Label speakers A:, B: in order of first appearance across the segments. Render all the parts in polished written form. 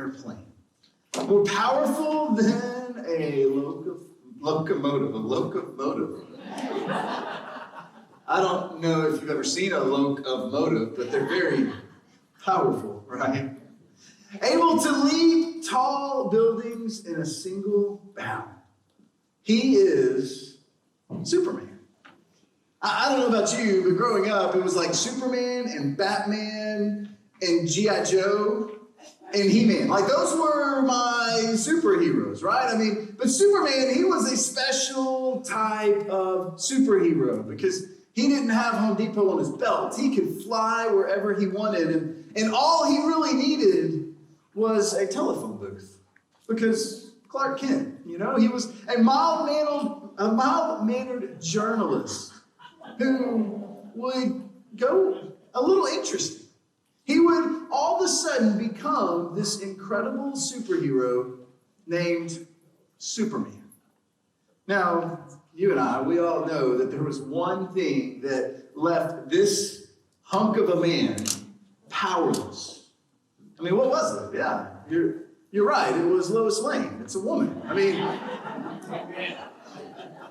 A: airplane. More powerful than a locomotive. A locomotive. I don't know if you've ever seen a locomotive, but they're very powerful, right? Able to leap tall buildings in a single bound. He is Superman. I don't know about you, but growing up, it was like Superman and Batman and G.I. Joe and He-Man. Like, those were my superheroes, right? I mean, but Superman, he was a special type of superhero because he didn't have Home Depot on his belt. He could fly wherever he wanted, and all he really needed was a telephone booth because Clark Kent, he was a mild-mannered journalist who would go a little interesting. He would all of a sudden become this incredible superhero named Superman. Now, you and I, we all know that there was one thing that left this hunk of a man powerless. I mean, what was it? Yeah, you're right. It was Lois Lane. It's a woman. I mean,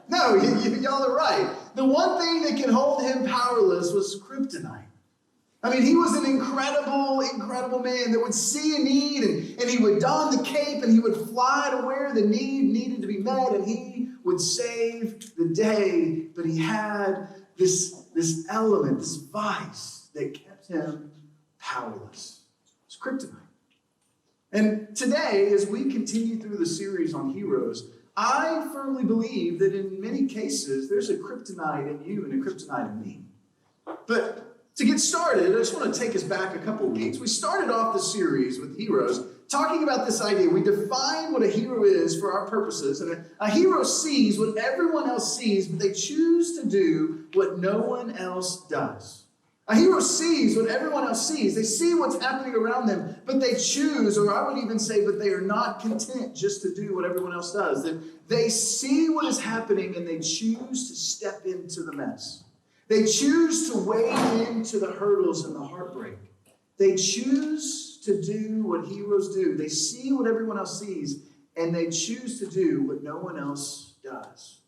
A: no, y'all are right. The one thing that could hold him powerless was kryptonite. I mean, he was an incredible, incredible man that would see a need and he would don the cape and he would fly to where the need needed to be met and he would save the day. But he had this element, this vice that kept him powerless. It's kryptonite. And today, as we continue through the series on heroes, I firmly believe that in many cases, there's a kryptonite in you and a kryptonite in me. But to get started, I just want to take us back a couple weeks. We started off the series with heroes, talking about this idea. We define what a hero is for our purposes, and a hero sees what everyone else sees, but they choose to do what no one else does. A hero sees what everyone else sees. They see what's happening around them, but they choose, or I would even say, but they are not content just to do what everyone else does. They see what is happening and they choose to step into the mess. They choose to wade into the hurdles and the heartbreak. They choose to do what heroes do. They see what everyone else sees, and they choose to do what no one else does.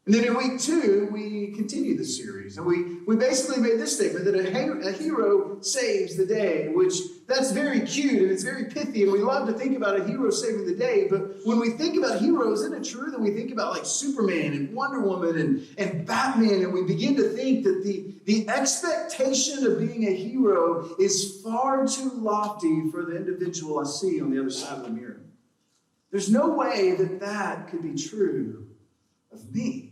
A: And then in week 2, we continue the series, and we basically made this statement that a hero saves the day, which that's very cute, and it's very pithy, and we love to think about a hero saving the day, but when we think about heroes, isn't it true that we think about like Superman and Wonder Woman and Batman, and we begin to think that the expectation of being a hero is far too lofty for the individual I see on the other side of the mirror. There's no way that could be true of me.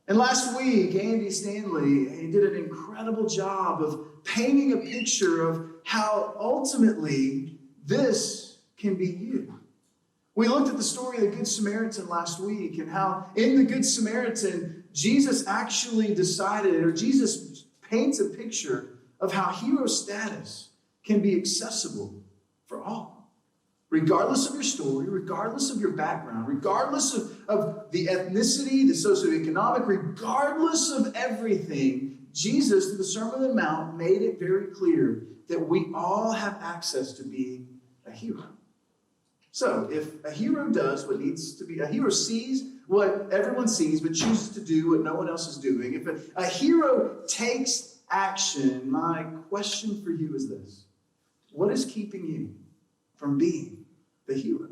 A: And last week, Andy Stanley, he did an incredible job of painting a picture of how ultimately this can be you. We looked at the story of the Good Samaritan last week and how in the Good Samaritan, Jesus actually decided, or Jesus paints a picture of how hero status can be accessible for all. Regardless of your story, regardless of your background, regardless of the ethnicity, the socioeconomic, regardless of everything, Jesus, through the Sermon on the Mount, made it very clear that we all have access to being a hero. So if a hero does what needs to be, a hero sees what everyone sees but chooses to do what no one else is doing, if a hero takes action, my question for you is this: what is keeping you from being the hero?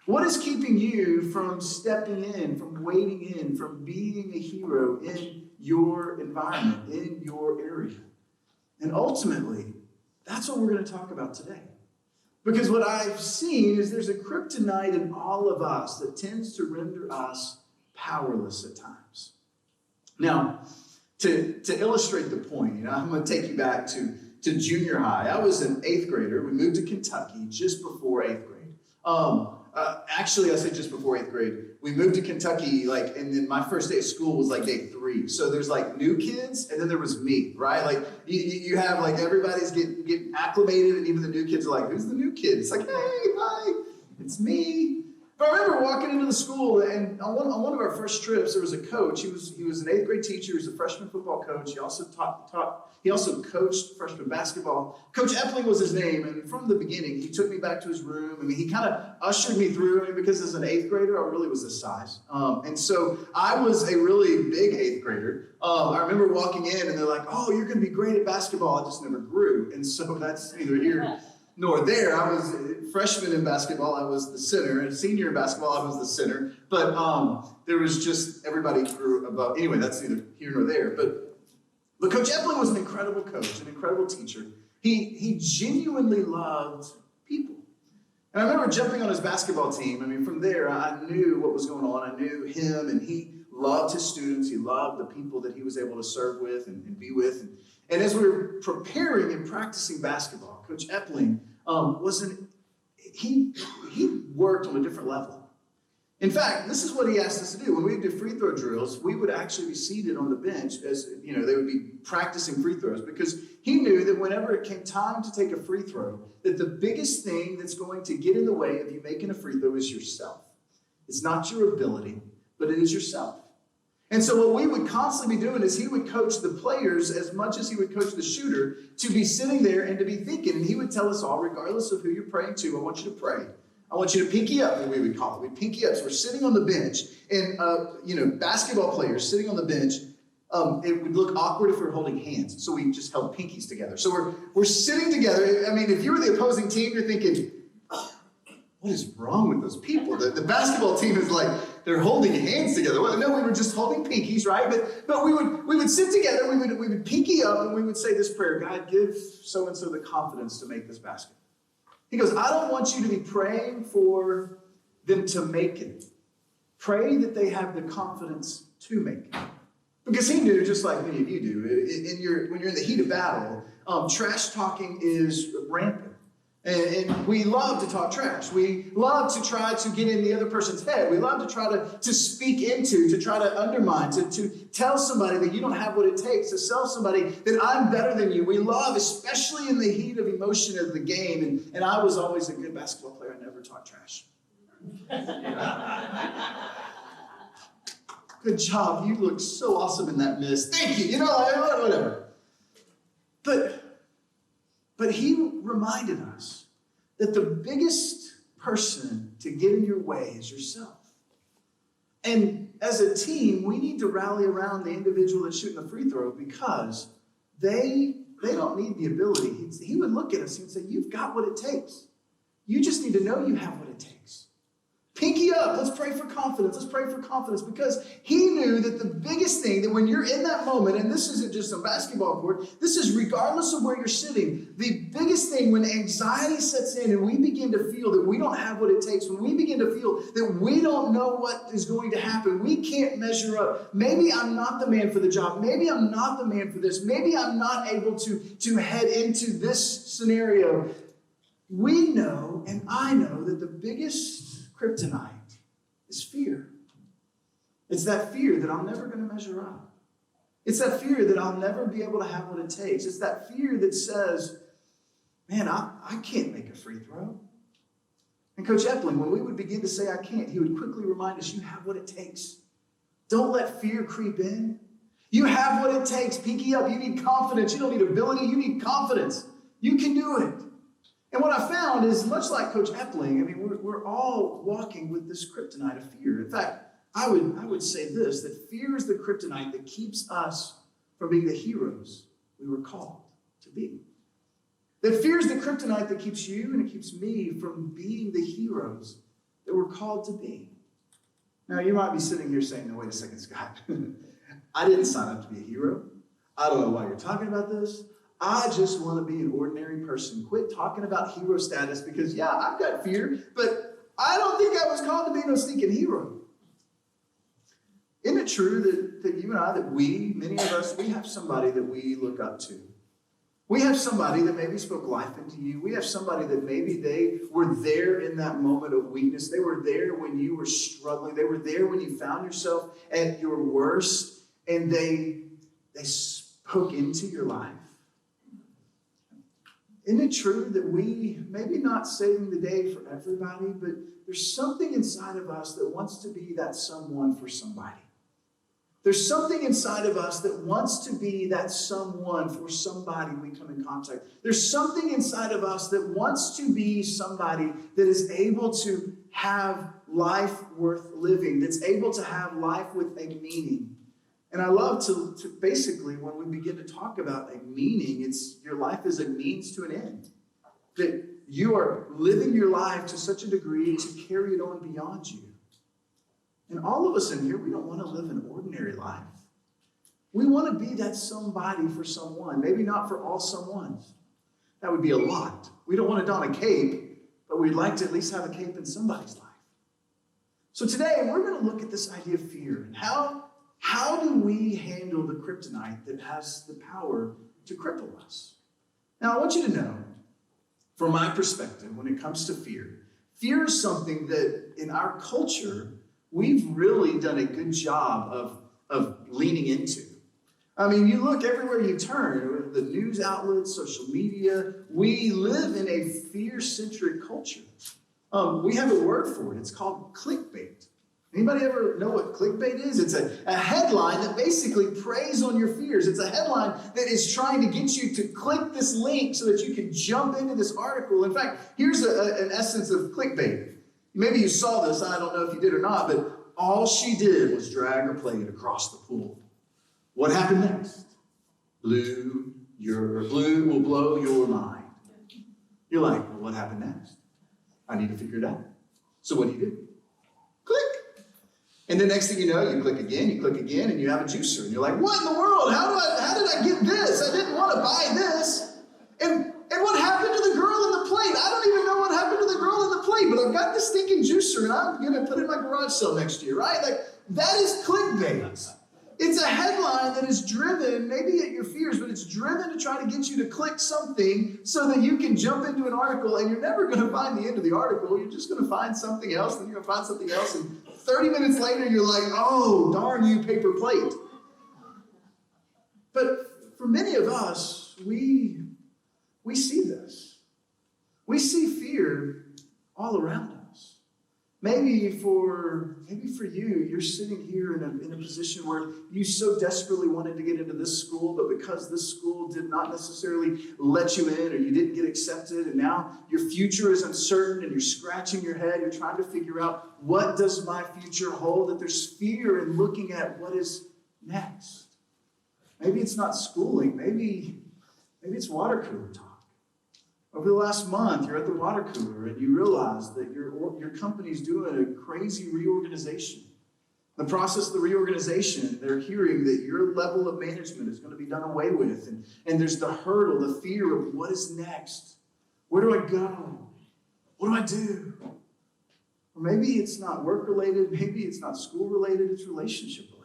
A: What is keeping you from stepping in, from wading in, from being a hero in your environment, in your area? And ultimately, that's what we're going to talk about today. Because what I've seen is there's a kryptonite in all of us that tends to render us powerless at times. Now, to illustrate the point, I'm going to take you back to junior high. I was an 8th grader. We moved to Kentucky just before 8th grade. Actually, I said just before 8th grade. We moved to Kentucky, and then my first day of school was day 3. So there's new kids, and then there was me, right? You have everybody's getting acclimated, and even the new kids are like, who's the new kid? It's hey, hi, it's me. But I remember walking into the school, and on one of our first trips, there was a coach. He was an 8th grade teacher. He was a freshman football coach. He also he also coached freshman basketball. Coach Epling was his name, and from the beginning, he took me back to his room. I mean, he kind of ushered me through. I mean, because as an 8th grader, I really was this size. And so I was a really big 8th grader. I remember walking in, and they're like, "Oh, you're going to be great at basketball." I just never grew. And so that's neither here nor there. I was a freshman in basketball, I was the center, and senior in basketball, I was the center. But there was just, everybody grew above. Anyway, that's neither here nor there. But Coach Epling was an incredible coach, an incredible teacher. He genuinely loved people. And I remember jumping on his basketball team. I mean, from there, I knew what was going on. I knew him, and he loved his students. He loved the people that he was able to serve with and be with. And as we were preparing and practicing basketball, Coach Epling he worked on a different level. In fact, this is what he asked us to do. When we would do free throw drills, we would actually be seated on the bench as, you know, they would be practicing free throws, because he knew that whenever it came time to take a free throw, that the biggest thing that's going to get in the way of you making a free throw is yourself. It's not your ability, but it is yourself. And so what we would constantly be doing is he would coach the players as much as he would coach the shooter to be sitting there and to be thinking. And he would tell us all, regardless of who you're praying to, I want you to pray. I want you to pinky up, what we would call it. We'd pinky up. So we're sitting on the bench, and basketball players sitting on the bench, it would look awkward if we were holding hands. So we just held pinkies together. So we're sitting together. I mean, if you were the opposing team, you're thinking, what is wrong with those people? The basketball team is like, they're holding hands together. Well, no, we were just holding pinkies, right? But we would sit together, we would pinky up, and we would say this prayer: God, give so-and-so the confidence to make this basket. He goes, I don't want you to be praying for them to make it. Pray that they have the confidence to make it. Because he knew, just like many of you do, when you're in the heat of battle, trash talking is rampant. And we love to talk trash. We love to try to get in the other person's head. We love to try to speak into, to try to undermine, to tell somebody that you don't have what it takes, to tell somebody that I'm better than you. We love, especially in the heat of emotion of the game. And I was always a good basketball player. I never talked trash. Good job. You look so awesome in that miss. Thank you. Whatever. But he reminded us that the biggest person to get in your way is yourself. And as a team, we need to rally around the individual that's shooting the free throw, because they don't need the ability. He would look at us and say, you've got what it takes. You just need to know you have what it takes. Pinky up. Let's pray for confidence. Let's pray for confidence, because he knew that the biggest thing, that when you're in that moment, and this isn't just a basketball court, this is regardless of where you're sitting, the biggest thing when anxiety sets in and we begin to feel that we don't have what it takes, when we begin to feel that we don't know what is going to happen, we can't measure up. Maybe I'm not the man for the job. Maybe I'm not the man for this. Maybe I'm not able to head into this scenario. We know, and I know, that the biggest kryptonite is fear. It's that fear that I'm never going to measure up. It's that fear that I'll never be able to have what it takes. It's that fear that says, man, I can't make a free throw. And Coach Epling, when we would begin to say I can't, he would quickly remind us, you have what it takes. Don't let fear creep in. You have what it takes. Pinky up. You need confidence. You don't need ability. You need confidence. You can do it. And what I found is, much like Coach Epling, I mean, we're all walking with this kryptonite of fear. In fact, I would say this, that fear is the kryptonite that keeps us from being the heroes we were called to be. That fear is the kryptonite that keeps you and it keeps me from being the heroes that we're called to be. Now, you might be sitting here saying, no, wait a second, Scott. I didn't sign up to be a hero. I don't know why you're talking about this. I just want to be an ordinary person. Quit talking about hero status, because, yeah, I've got fear, but I don't think I was called to be no stinking hero. Isn't it true that you and I, that many of us, we have somebody that we look up to? We have somebody that maybe spoke life into you. We have somebody that maybe they were there in that moment of weakness. They were there when you were struggling. They were there when you found yourself at your worst, and they spoke into your life. isn't it true that we, maybe not saving the day for everybody, but there's something inside of us that wants to be that someone for somebody. There's something inside of us that wants to be that someone for somebody we come in contact. There's something inside of us that wants to be somebody that is able to have life worth living, that's able to have life with a meaning. And I love to basically, when we begin to talk about a meaning, it's your life is a means to an end. That you are living your life to such a degree to carry it on beyond you. And all of us in here, we don't want to live an ordinary life. We want to be that somebody for someone, maybe not for all someones. That would be a lot. We don't want to don a cape, but we'd like to at least have a cape in somebody's life. So today, we're going to look at this idea of fear and how do we handle the kryptonite that has the power to cripple us? Now, I want you to know, from my perspective, when it comes to fear, fear is something that in our culture, we've really done a good job of leaning into. I mean, you look everywhere you turn, the news outlets, social media, we live in a fear-centric culture. We have a word for it. It's called clickbait. Anybody ever know what clickbait is? It's a headline that basically preys on your fears. It's a headline that is trying to get you to click this link so that you can jump into this article. In fact, here's an essence of clickbait. Maybe you saw this, I don't know if you did or not, but all she did was drag her plate across the pool. What happened next? Blue will blow your mind. You're like, well, what happened next? I need to figure it out. So what do? Click. And the next thing you know, you click again, and you have a juicer. And you're like, what in the world? How did I get this? I didn't want to buy this. And what happened to the girl in the plate? I don't even know what happened to the girl in the plate, but I've got this stinking juicer, and I'm going to put it in my garage sale next year, right? Like, that is clickbait. It's a headline that is driven, maybe at your fears, but it's driven to try to get you to click something so that you can jump into an article, and you're never going to find the end of the article. You're just going to find something else, then you're going to find something else, and 30 minutes later, you're like, oh, darn you, paper plate. But for many of us, we see this. We see fear all around us. Maybe for you, you're sitting here in a position where you so desperately wanted to get into this school, but because this school did not necessarily let you in or you didn't get accepted, and now your future is uncertain and you're scratching your head, you're trying to figure out, what does my future hold? That there's fear in looking at what is next. Maybe it's not schooling. Maybe it's water cooler talk. Over the last month, you're at the water cooler and you realize that your company's doing a crazy reorganization. In the process of the reorganization, they're hearing that your level of management is going to be done away with. And there's the hurdle, the fear of what is next? Where do I go? What do I do? Or maybe it's not work-related. Maybe it's not school-related. It's relationship-related.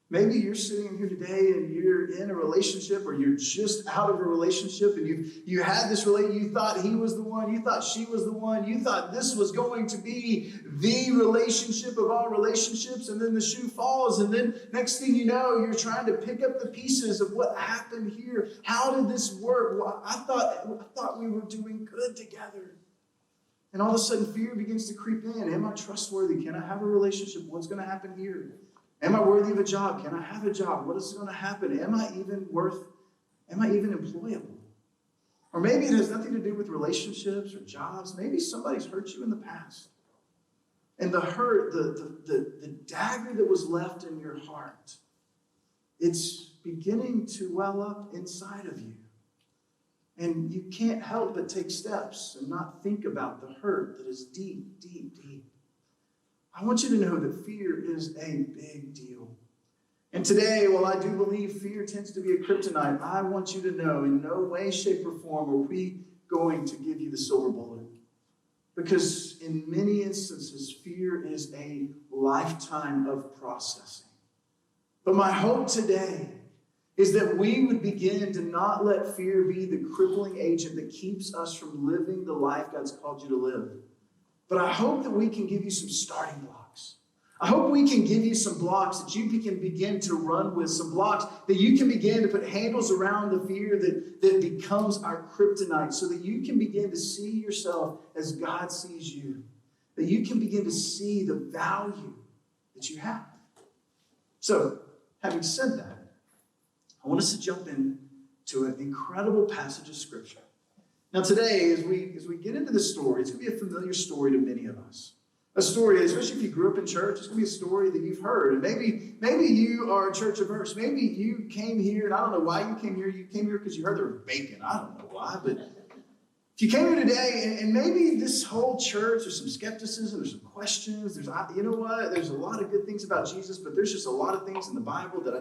A: Maybe you're sitting in here today and you're in a relationship or you're just out of a relationship and you had this relationship. You thought he was the one. You thought she was the one. You thought this was going to be the relationship of all relationships. And then the shoe falls. And then next thing you know, you're trying to pick up the pieces of what happened here. How did this work? Well, I thought we were doing good together. And all of a sudden fear begins to creep in. Am I trustworthy? Can I have a relationship? What's going to happen here? Am I worthy of a job? Can I have a job? What is going to happen? Am I even employable? Or maybe it has nothing to do with relationships or jobs. Maybe somebody's hurt you in the past. And the hurt, the dagger that was left in your heart, it's beginning to well up inside of you. And you can't help but take steps and not think about the hurt that is deep, deep, deep. I want you to know that fear is a big deal. And today, while I do believe fear tends to be a kryptonite, I want you to know in no way, shape, or form are we going to give you the silver bullet. Because in many instances, fear is a lifetime of processing. But my hope today is that we would begin to not let fear be the crippling agent that keeps us from living the life God's called you to live. But I hope that we can give you some starting blocks. I hope we can give you some blocks that you can begin to run with, some blocks that you can begin to put handles around the fear that becomes our kryptonite, so that you can begin to see yourself as God sees you, that you can begin to see the value that you have. So, having said that, I want us to jump into an incredible passage of Scripture. Now today, as we get into this story, it's going to be a familiar story to many of us. A story, especially if you grew up in church, it's going to be a story that you've heard. And maybe you are church averse. Maybe you came here, and I don't know why you came here. You came here because you heard there was bacon. I don't know why, but if you came here today, and maybe this whole church, there's some skepticism, there's some questions, you know what? There's a lot of good things about Jesus, but there's just a lot of things in the Bible that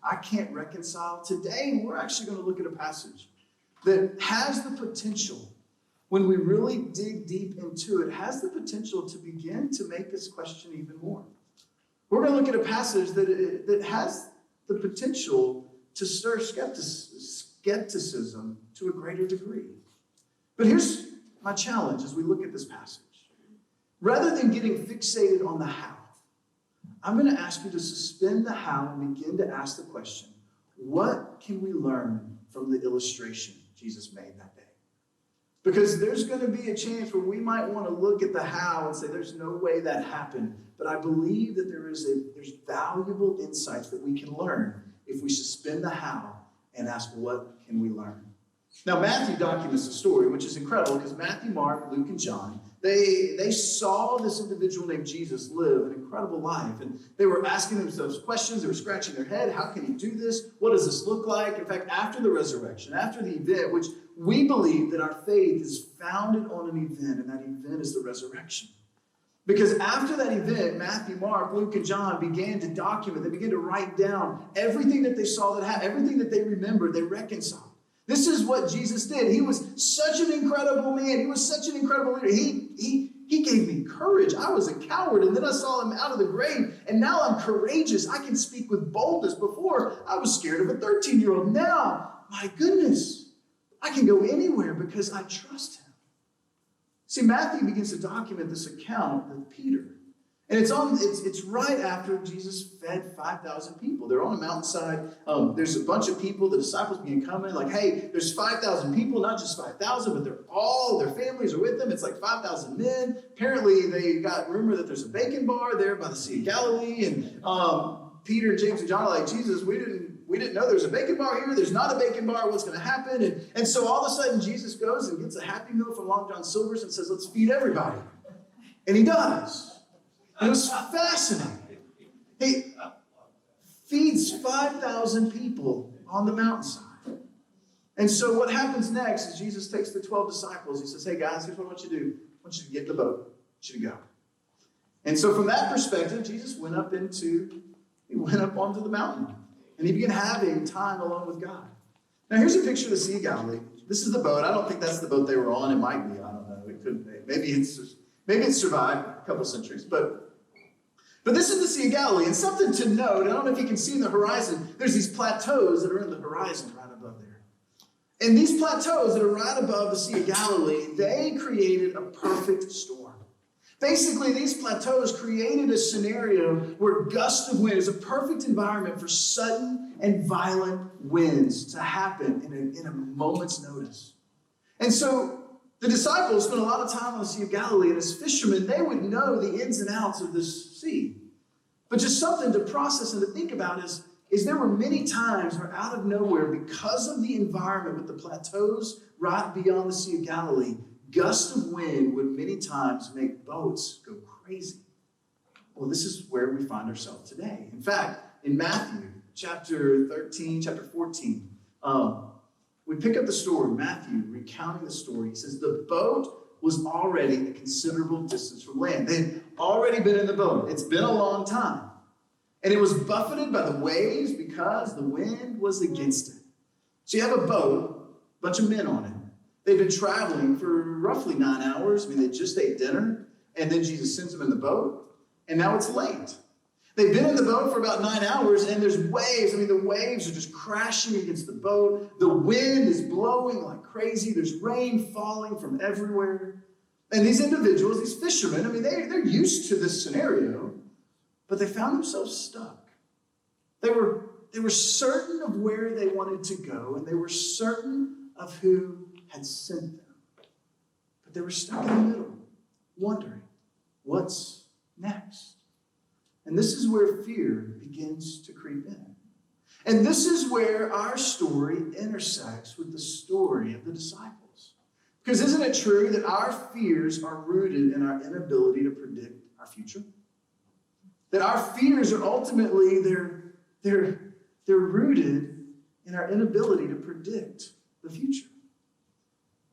A: I can't reconcile. Today, we're actually going to look at a passage that has the potential, when we really dig deep into it, has the potential to begin to make us question even more. We're going to look at a passage that has the potential to stir skepticism to a greater degree. But here's my challenge as we look at this passage. Rather than getting fixated on the how, I'm going to ask you to suspend the how and begin to ask the question, what can we learn from the illustration Jesus made that day? Because there's going to be a chance where we might want to look at the how and say, there's no way that happened. But I believe that there's valuable insights that we can learn if we suspend the how and ask, what can we learn? Now, Matthew documents the story, which is incredible because Matthew, Mark, Luke, and John, they saw this individual named Jesus live an incredible life. And they were asking themselves questions. They were scratching their head. How can he do this? What does this look like? In fact, after the resurrection, after the event, which we believe that our faith is founded on an event, and that event is the resurrection. Because after that event, Matthew, Mark, Luke, and John began to document. They began to write down everything that they saw that happened, everything that they remembered, they reconciled. This is what Jesus did. He was such an incredible man. He was such an incredible leader. He gave me courage. I was a coward, and then I saw him out of the grave, and now I'm courageous. I can speak with boldness. Before, I was scared of a 13-year-old. Now, my goodness, I can go anywhere because I trust him. See, Matthew begins to document this account with Peter. And it's right after Jesus fed 5,000 people. They're on a mountainside. There's a bunch of people. The disciples begin coming like, hey, there's 5,000 people, not just 5,000, but their families are with them. It's like 5,000 men. Apparently, they got rumor that there's a bacon bar there by the Sea of Galilee. And Peter and James and John are like, Jesus, we didn't know there's a bacon bar here. There's not a bacon bar. What's going to happen? And so all of a sudden, Jesus goes and gets a Happy Meal from Long John Silver's and says, let's feed everybody. And he does. It was fascinating. He feeds 5,000 people on the mountainside. And so what happens next is Jesus takes the 12 disciples. He says, hey, guys, here's what I want you to do. I want you to get in the boat. I want you to go. And so from that perspective, Jesus went up onto the mountain. And he began having time alone with God. Now, here's a picture of the Sea of Galilee. This is the boat. I don't think that's the boat they were on. It might be. I don't know. It could be. Maybe it's survived a couple centuries. But this is the Sea of Galilee. And something to note, I don't know if you can see in the horizon, there's these plateaus that are in the horizon right above there. And these plateaus that are right above the Sea of Galilee, they created a perfect storm. Basically, these plateaus created a scenario where gusts of wind is a perfect environment for sudden and violent winds to happen in a moment's notice. And so the disciples spent a lot of time on the Sea of Galilee, and as fishermen, they would know the ins and outs of this sea. But just something to process and to think about is there were many times where out of nowhere, because of the environment with the plateaus right beyond the Sea of Galilee, gusts of wind would many times make boats go crazy. Well, this is where we find ourselves today. In fact, in Matthew chapter 13, chapter 14, we pick up the story, Matthew recounting the story. He says, the boat was already a considerable distance from land. They had already been in the boat. It's been a long time. And it was buffeted by the waves because the wind was against it. So you have a boat, a bunch of men on it. They've been traveling for roughly 9 hours. I mean, they just ate dinner, and then Jesus sends them in the boat, and now it's late. They've been in the boat for about 9 hours, and there's waves. I mean, the waves are just crashing against the boat. The wind is blowing like crazy. There's rain falling from everywhere. And these individuals, these fishermen, I mean, they're used to this scenario. but they found themselves stuck. They were certain of where they wanted to go, and they were certain of who had sent them. But they were stuck in the middle, wondering, what's next? And this is where fear begins to creep in. And this is where our story intersects with the story of the disciples. Because isn't it true that our fears are rooted in our inability to predict our future? That our fears are ultimately, they're rooted in our inability to predict the future.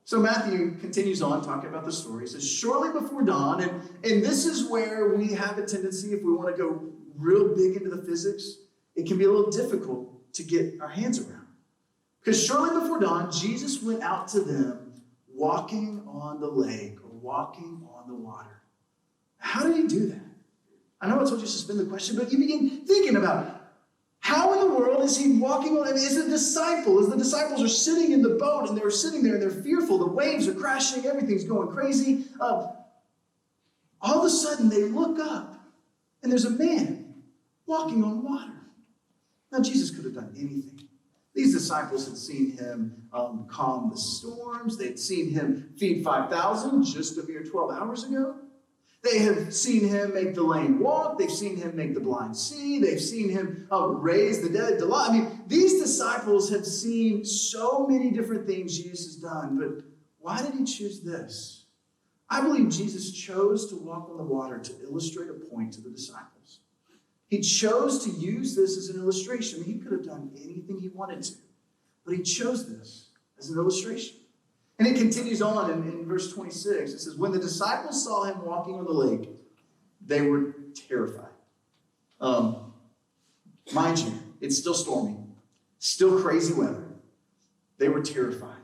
A: So Matthew continues on talking about the story. He says, shortly before dawn, and this is where we have a tendency, if we want to go real big into the physics, it can be a little difficult to get our hands around. Because shortly before dawn, Jesus went out to them walking on the lake or walking on the water. How did he do that? I know I told you to suspend the question, but you begin thinking about it. How in the world is he walking on? I mean, as the disciples are sitting in the boat and they're sitting there and they're fearful, the waves are crashing, everything's going crazy. All of a sudden they look up and there's a man walking on water. Now Jesus could have done anything. These disciples had seen him calm the storms. They'd seen him feed 5,000 just a mere 12 hours ago. They have seen him make the lame walk. They've seen him make the blind see. They've seen him raise the dead to life. I mean, these disciples have seen so many different things Jesus has done, but why did he choose this? I believe Jesus chose to walk on the water to illustrate a point to the disciples. He chose to use this as an illustration. He could have done anything he wanted to, but he chose this as an illustration. And it continues on in verse 26. It says, when the disciples saw him walking on the lake, they were terrified. Mind you, it's still stormy, still crazy weather. They were terrified.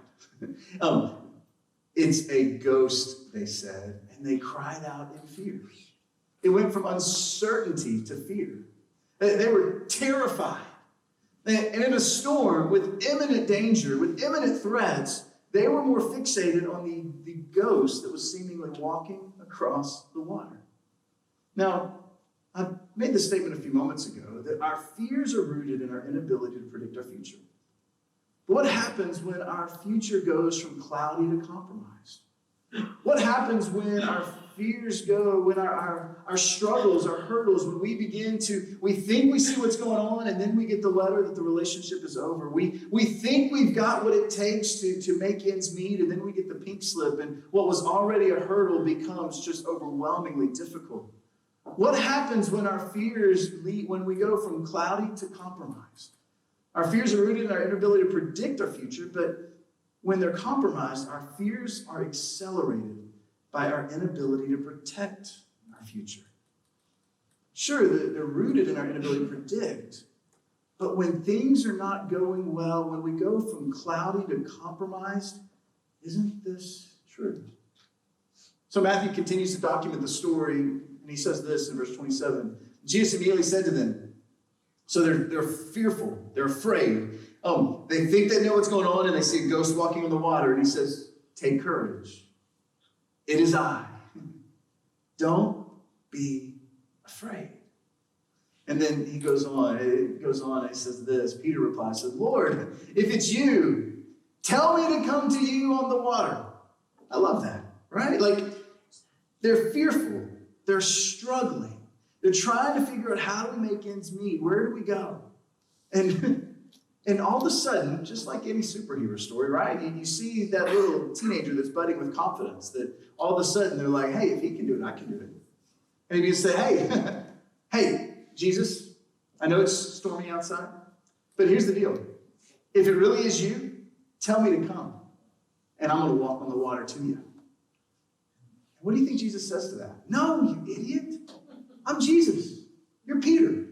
A: It's a ghost, they said, and they cried out in fear. It went from uncertainty to fear. They were terrified. And in a storm with imminent danger, with imminent threats, they were more fixated on the ghost that was seemingly walking across the water. Now, I made this statement a few moments ago that our fears are rooted in our inability to predict our future. But what happens when our future goes from cloudy to compromised? What happens when our fears go, when our struggles, our hurdles, when we think we see what's going on, and then we get the letter that the relationship is over. We think we've got what it takes to make ends meet, and then we get the pink slip, and what was already a hurdle becomes just overwhelmingly difficult. What happens when our fears lead, when we go from cloudy to compromised? Our fears are rooted in our inability to predict our future, but when they're compromised, our fears are accelerated by our inability to protect our future. Sure, they're rooted in our inability to predict, but when things are not going well, when we go from cloudy to compromised, isn't this true? So Matthew continues to document the story, and he says this in verse 27. Jesus immediately said to them, so they're fearful, they're afraid. They think they know what's going on, and they see a ghost walking on the water, and he says, take courage. It is I. Don't be afraid. And then he goes on. It goes on, and he says this. Peter replies, says, Lord, if it's you, tell me to come to you on the water. I love that, right? Like, they're fearful. They're struggling. They're trying to figure out, how do we make ends meet? Where do we go? And all of a sudden, just like any superhero story, right? You see that little teenager that's budding with confidence, that all of a sudden they're like, hey, if he can do it, I can do it. And you say, hey, hey, Jesus, I know it's stormy outside, but here's the deal. If it really is you, tell me to come, and I'm going to walk on the water to you. What do you think Jesus says to that? No, you idiot. I'm Jesus. You're Peter.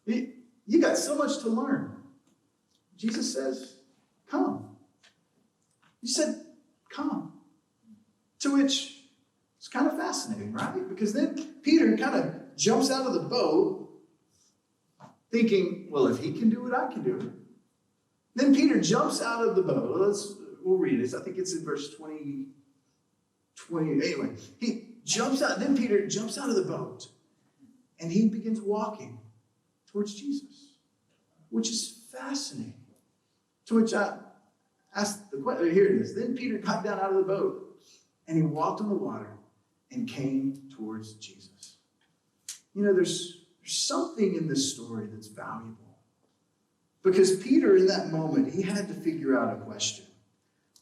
A: You got so much to learn. Jesus says, come. He said, come. To which it's kind of fascinating, right? Because then Peter kind of jumps out of the boat thinking, well, if he can do it, I can do it. Then Peter jumps out of the boat. We'll read it. I think it's in verse 20. Anyway, he jumps out. Then Peter jumps out of the boat. and he begins walking towards Jesus, which is fascinating. To which I asked the question, here it is. Then Peter got down out of the boat, and he walked on the water and came towards Jesus. You know, there's something in this story that's valuable. Because Peter, in that moment, he had to figure out a question.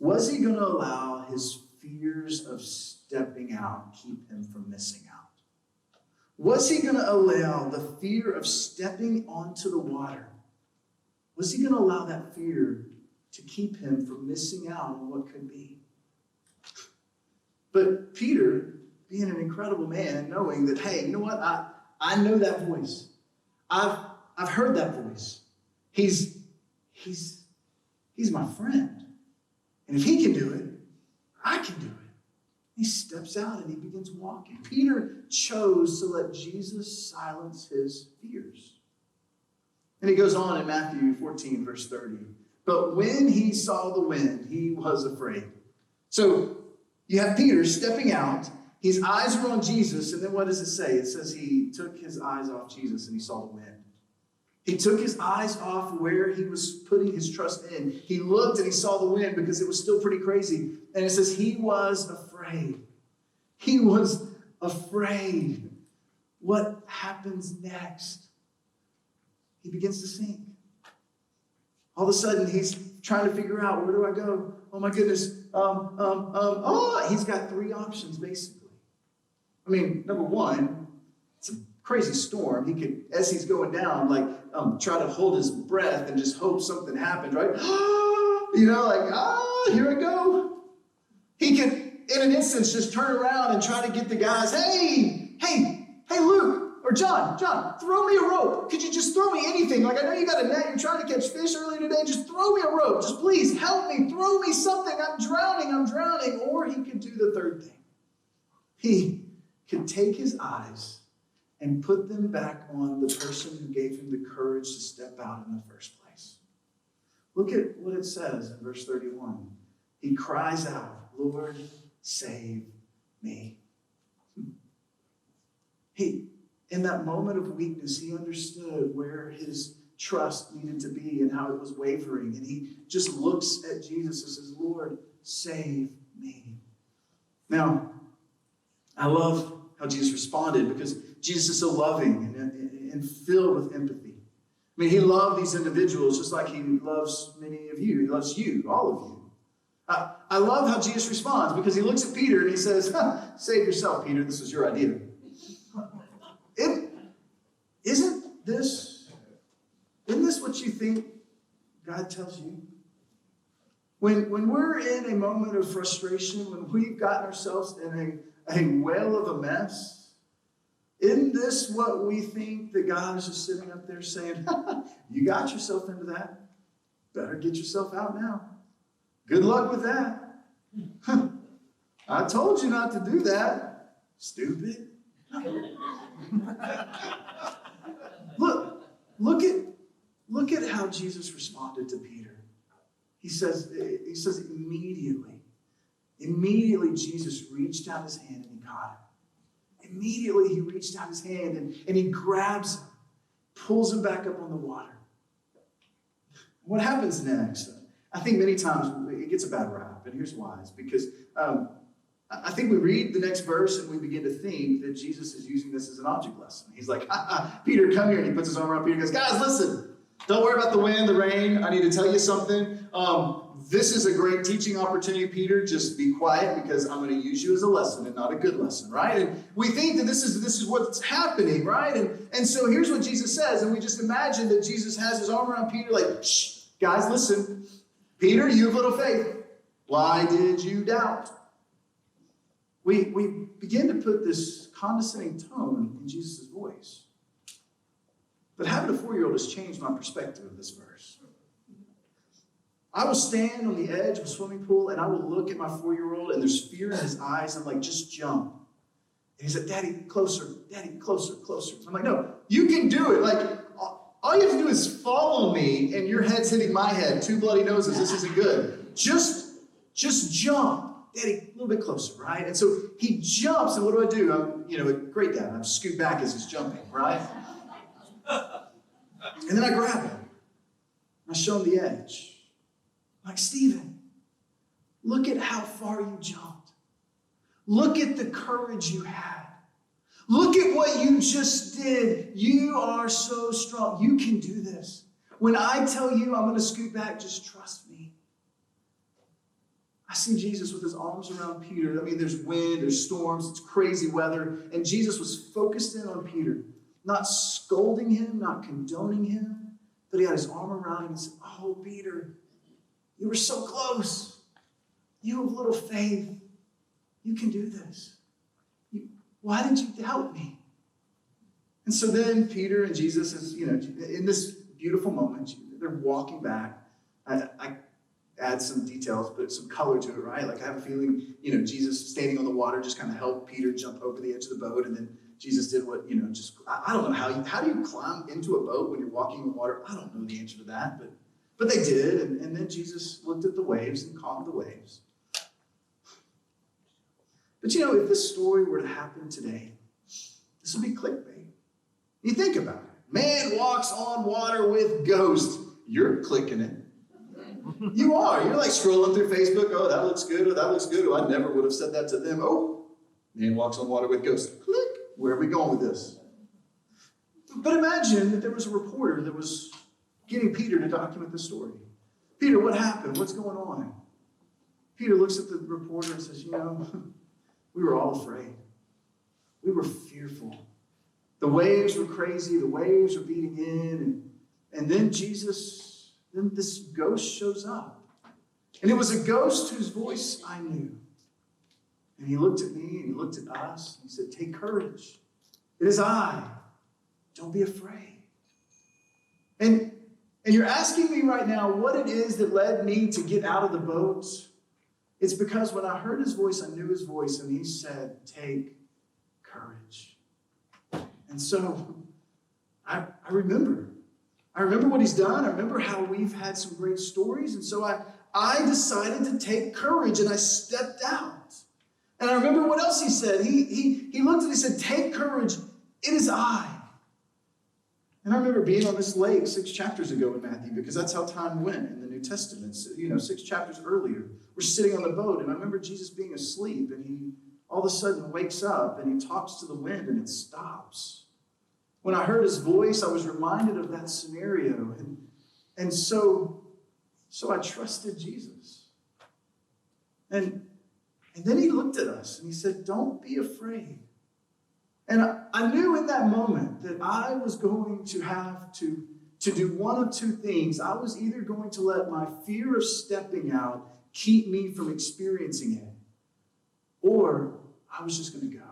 A: Was he going to allow his fears of stepping out keep him from missing out? Was he going to allow the fear of stepping onto the water? Was he going to allow that fear to keep him from missing out on what could be? But Peter, being an incredible man, knowing that, hey, you know what? I know that voice. I've heard that voice. He's my friend. And if he can do it, I can do it. He steps out and he begins walking. Peter chose to let Jesus silence his fears. And he goes on in Matthew 14, verse 30. But when he saw the wind, he was afraid. So you have Peter stepping out. His eyes were on Jesus. And then what does it say? It says he took his eyes off Jesus and he saw the wind. He took his eyes off where he was putting his trust in. He looked and he saw the wind because it was still pretty crazy. And it says he was afraid. He was afraid. What happens next? He begins to sink. All of a sudden, he's trying to figure out, where do I go? Oh my goodness. He's got three options, basically. I mean, number one, it's a crazy storm. He could, as he's going down, try to hold his breath and just hope something happened, right? Here I go. He could, in an instance, just turn around and try to get the guys, hey, Luke, or John, throw me a rope. Could you just throw me anything? I know you got a net, you're trying to catch fish earlier today. Just throw me a rope. Just please help me. Throw me something. I'm drowning. Or he could do the third thing. He could take his eyes and put them back on the person who gave him the courage to step out in the first place. Look at what it says in verse 31. He cries out, Lord, save me. In that moment of weakness, he understood where his trust needed to be and how it was wavering. And he just looks at Jesus and says, Lord, save me. Now, I love how Jesus responded because Jesus is so loving and filled with empathy. I mean, he loved these individuals just like he loves many of you. He loves you, all of you. I love how Jesus responds because he looks at Peter and he says, save yourself, Peter. This was your idea. Isn't this what you think God tells you? When we're in a moment of frustration, when we've gotten ourselves in a whale of a mess, isn't this what we think that God is just sitting up there saying, you got yourself into that. Better get yourself out now. Good luck with that. I told you not to do that. Stupid. Look at how Jesus responded to Peter. He says immediately Jesus reached out his hand and he caught him. Immediately he reached out his hand and he grabs him, pulls him back up on the water. What happens next? I think many times it gets a bad rap, and here's why. It's because I think we read the next verse and we begin to think that Jesus is using this as an object lesson. He's like, Peter, come here. And he puts his arm around Peter and goes, guys, listen, don't worry about the wind, the rain. I need to tell you something. This is a great teaching opportunity, Peter. Just be quiet because I'm going to use you as a lesson and not a good lesson, right? And we think that this is what's happening, right? And so here's what Jesus says. And we just imagine that Jesus has his arm around Peter like, shh, guys, listen. Peter, you have little faith. Why did you doubt? We begin to put this condescending tone in Jesus' voice. But having a 4-year-old has changed my perspective of this verse. I will stand on the edge of a swimming pool and I will look at my 4-year-old and there's fear in his eyes. I'm like, just jump. And he's like, Daddy, closer, closer. I'm like, no, you can do it. Like, all you have to do is follow me and your head's hitting my head. 2 bloody noses. This isn't good. Just jump. Daddy, a little bit closer, right? And so he jumps, and what do? I'm, a great dad. I'm scoot back as he's jumping, right? And then I grab him. I show him the edge. I'm like, Stephen, look at how far you jumped. Look at the courage you had. Look at what you just did. You are so strong. You can do this. When I tell you I'm going to scoot back, just trust me. I see Jesus with his arms around Peter. I mean, there's wind, there's storms, it's crazy weather. And Jesus was focused in on Peter, not scolding him, not condoning him, but he had his arm around him and said, oh, Peter, you were so close. You have little faith. You can do this. Why did you doubt me? And so then Peter and Jesus is, in this beautiful moment, they're walking back. I add some details, but some color to it, right? Like I have a feeling, Jesus standing on the water just kind of helped Peter jump over the edge of the boat. And then Jesus did what, I don't know how do you climb into a boat when you're walking in water? I don't know the answer to that, but they did. And then Jesus looked at the waves and calmed the waves. But if this story were to happen today, this would be clickbait. You think about it. Man walks on water with ghost. You're clicking it. You are. You're like scrolling through Facebook. Oh, that looks good. Oh, that looks good. Oh, I never would have said that to them. Oh, man walks on water with ghost. Click. Where are we going with this? But imagine that there was a reporter that was getting Peter to document the story. Peter, what happened? What's going on? Peter looks at the reporter and says, we were all afraid. We were fearful. The waves were crazy. The waves were beating in. And then this ghost shows up. And it was a ghost whose voice I knew. And he looked at me and he looked at us. And he said, take courage. It is I. Don't be afraid. And you're asking me right now what it is that led me to get out of the boat. It's because when I heard his voice, I knew his voice, and he said, take courage. And so I remember. I remember what he's done. I remember how we've had some great stories. And so I decided to take courage, and I stepped out. And I remember what else he said. He looked at it, he said, take courage. It is I. And I remember being on this lake 6 chapters ago in Matthew, because that's how time went in the New Testament. So, 6 chapters earlier, we're sitting on the boat, and I remember Jesus being asleep, and he all of a sudden wakes up, and he talks to the wind, and it stops. When I heard his voice, I was reminded of that scenario, and so I trusted Jesus. And then he looked at us, and he said, don't be afraid. And I knew in that moment that I was going to have to do one of two things. I was either going to let my fear of stepping out keep me from experiencing it, or I was just going to go.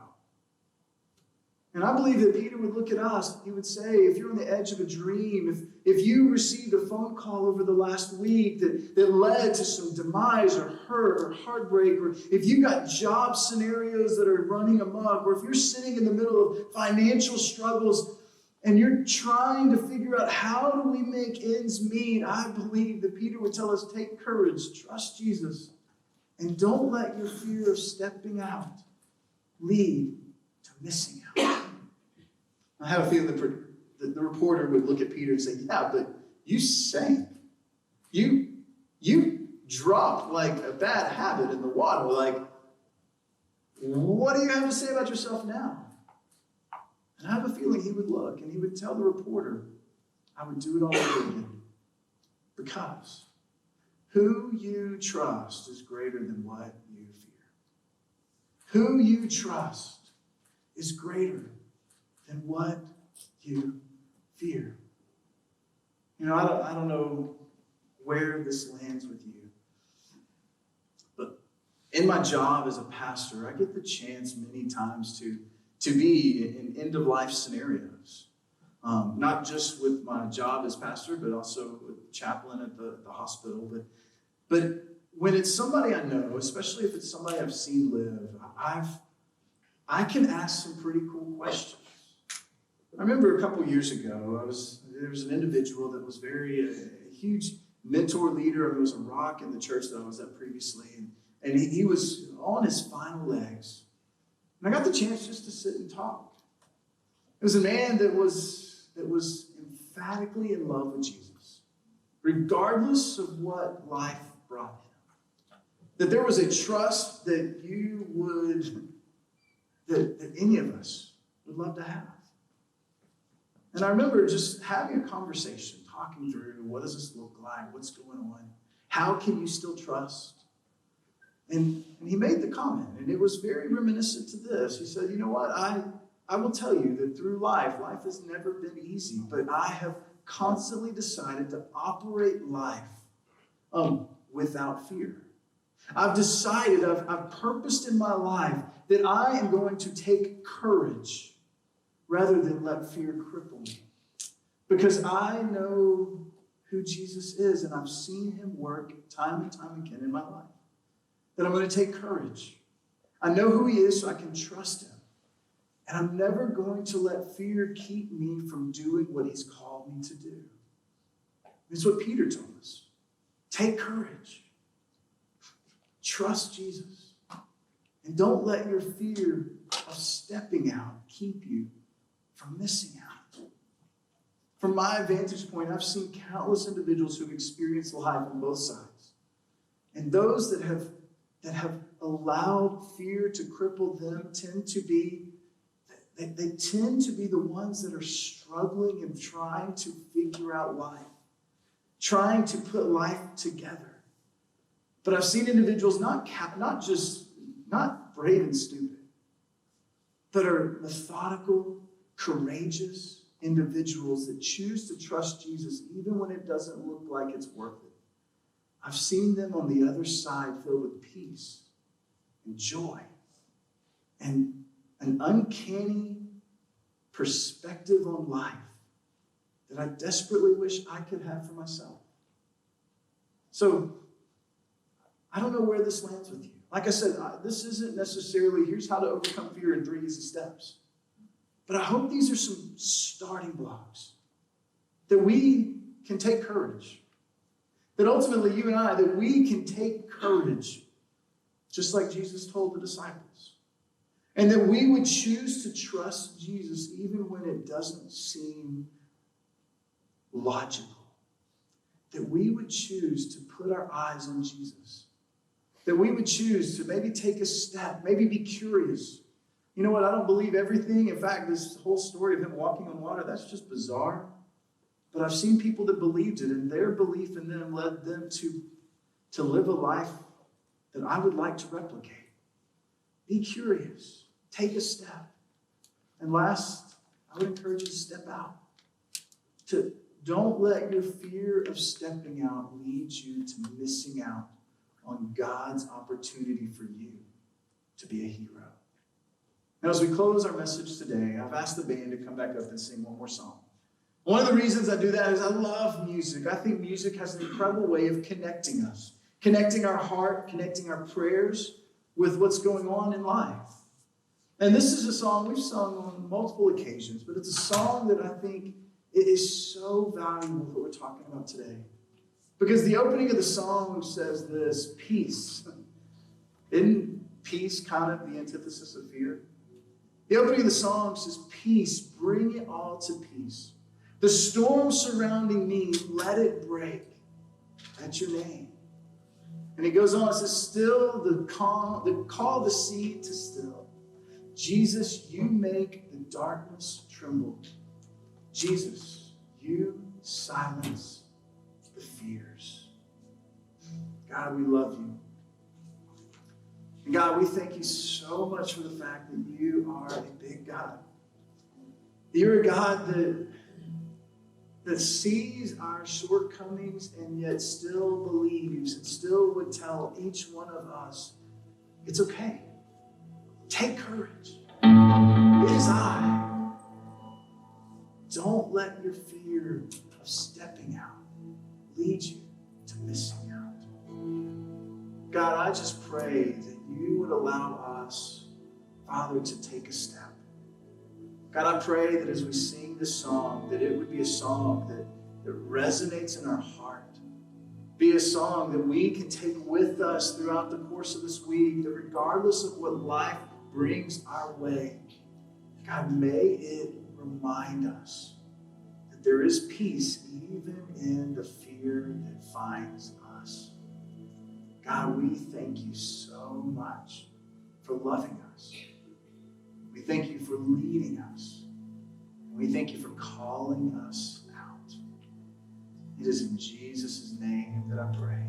A: And I believe that Peter would look at us, he would say, if you're on the edge of a dream, if you received a phone call over the last week that led to some demise or hurt or heartbreak, or if you got job scenarios that are running amok, or if you're sitting in the middle of financial struggles and you're trying to figure out how do we make ends meet, I believe that Peter would tell us, take courage, trust Jesus, and don't let your fear of stepping out lead to missing out. I have a feeling that the reporter would look at Peter and say, yeah, but you sank. You dropped like a bad habit in the water. Like, what do you have to say about yourself now? And I have a feeling he would look and he would tell the reporter, I would do it all over again. Because who you trust is greater than what you fear. Who you trust is greater than what you fear. I don't know where this lands with you, but in my job as a pastor, I get the chance many times to be in end-of-life scenarios. Not just with my job as pastor, but also with chaplain at the hospital. But when it's somebody I know, especially if it's somebody I've seen live, I can ask some pretty cool questions. I remember a couple years ago, there was an individual that was a huge mentor leader. It was a rock in the church that I was at previously. And And he was on his final legs. And I got the chance just to sit and talk. It was a man that was emphatically in love with Jesus, regardless of what life brought him. That there was a trust that that any of us would love to have. And I remember just having a conversation, talking through, what does this look like? What's going on? How can you still trust? And he made the comment, and it was very reminiscent to this. He said, you know what? I will tell you that through life has never been easy, but I have constantly decided to operate life without fear. I've decided, I've purposed in my life that I am going to take courage rather than let fear cripple me. Because I know who Jesus is, and I've seen him work time and time again in my life. That I'm going to take courage. I know who he is, so I can trust him. And I'm never going to let fear keep me from doing what he's called me to do. It's what Peter told us. Take courage. Trust Jesus. And don't let your fear of stepping out keep you from missing out. From my vantage point, I've seen countless individuals who've experienced life on both sides. And those that have allowed fear to cripple them tend to be the ones that are struggling and trying to figure out life, trying to put life together. But I've seen individuals not brave and stupid, but are methodical, courageous individuals that choose to trust Jesus even when it doesn't look like it's worth it. I've seen them on the other side filled with peace and joy and an uncanny perspective on life that I desperately wish I could have for myself. So, I don't know where this lands with you. Like I said, this isn't necessarily, here's how to overcome fear in 3 easy steps. But I hope these are some starting blocks that we can take courage. That ultimately, you and I, that we can take courage, just like Jesus told the disciples. And that we would choose to trust Jesus even when it doesn't seem logical. That we would choose to put our eyes on Jesus. That we would choose to maybe take a step, maybe be curious. You know what? I don't believe everything. In fact, this whole story of him walking on water, that's just bizarre. But I've seen people that believed it, and their belief in them led them to live a life that I would like to replicate. Be curious. Take a step. And last, I would encourage you to step out. Don't let your fear of stepping out lead you to missing out on God's opportunity for you to be a hero. Now, as we close our message today, I've asked the band to come back up and sing one more song. One of the reasons I do that is I love music. I think music has an incredible way of connecting us, connecting our heart, connecting our prayers with what's going on in life. And this is a song we've sung on multiple occasions, but it's a song that I think it is so valuable that we're talking about today. Because the opening of the song says this, peace. Isn't peace kind of the antithesis of fear? The opening of the song says, peace, bring it all to peace. The storm surrounding me, let it break at your name. And he goes on, it says, still call the sea to still. Jesus, you make the darkness tremble. Jesus, you silence the fears. God, we love you. And God, we thank you so much for the fact that you are a big God. You're a God that sees our shortcomings and yet still believes and still would tell each one of us, it's okay. Take courage. It is I. Don't let your fear of stepping out lead you to missing out. God, I just pray that you would allow us, Father, to take a step. God, I pray that as we sing this song, that it would be a song that resonates in our heart, be a song that we can take with us throughout the course of this week, that regardless of what life brings our way, God, may it remind us that there is peace even in the fear that finds us. God, we thank you so much for loving us. We thank you for leading us. We thank you for calling us out. It is in Jesus' name that I pray.